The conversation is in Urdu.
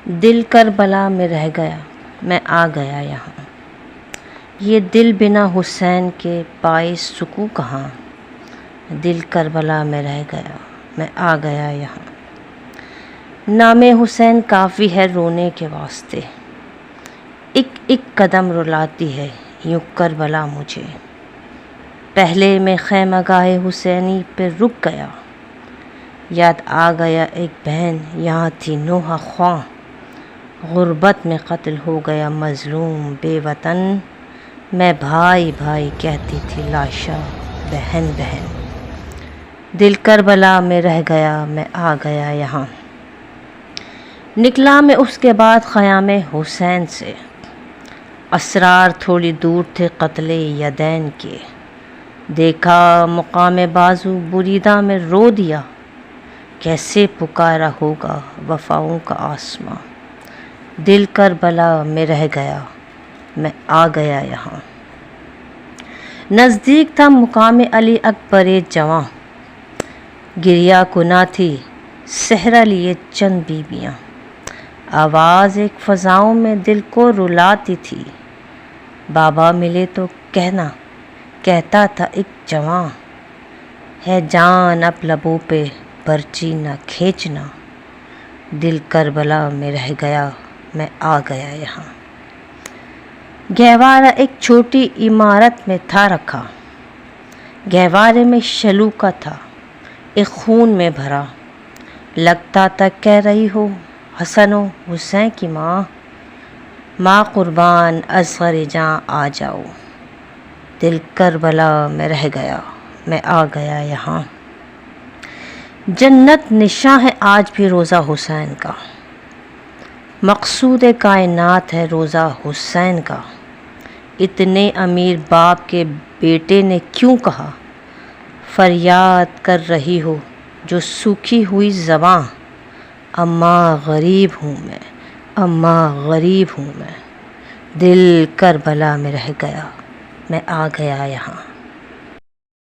دل کربلا میں رہ گیا میں آ گیا یہاں، یہ دل بنا حسین کے پائے سکوں کہاں، دل کربلا میں رہ گیا میں آ گیا یہاں۔ نام حسین کافی ہے رونے کے واسطے، ایک ایک قدم رلاتی ہے یوں کربلا مجھے، پہلے میں خیمہ گاہ حسینی پہ رک گیا، یاد آ گیا ایک بہن یہاں تھی نوحہ خواں، غربت میں قتل ہو گیا مظلوم بے وطن، میں بھائی بھائی کہتی تھی لاشا بہن بہن، دل کربلا میں رہ گیا میں آ گیا یہاں۔ نکلا میں اس کے بعد خیام حسین سے، اسرار تھوڑی دور تھے قتل یدین کے، دیکھا مقام بازو بریدہ میں رو دیا، کیسے پکارا ہوگا وفاؤں کا آسماں، دل کربلا میں رہ گیا میں آ گیا یہاں۔ نزدیک تھا مقام علی اکبر جواں، گریہ کناں تھی صحرا لیے چند بیویاں، آواز ایک فضاؤں میں دل کو رلاتی تھی، بابا ملے تو کہنا، کہتا تھا ایک جواں، ہے جان اب لبوں پہ برچی نہ کھینچنا، دل کربلا میں رہ گیا میں آ گیا یہاں۔ گہوارہ ایک چھوٹی عمارت میں تھا رکھا، گہوارے میں شلوکا تھا ایک خون میں بھرا، لگتا تھا کہہ رہی ہو حسن و حسین کی ماں، ماں قربان اصغر جاں آ جاؤ، دل کربلا میں رہ گیا میں آ گیا یہاں۔ جنت نشاں ہے آج بھی روضہ حسین کا، مقصود کائنات ہے روضہ حسین کا، اتنے امیر باپ کے بیٹے نے کیوں کہا، فریاد کر رہی ہو جو سوکھی ہوئی زباں، اماں غریب ہوں میں اماں غریب ہوں میں، دل کربلا میں رہ گیا میں آ گیا یہاں۔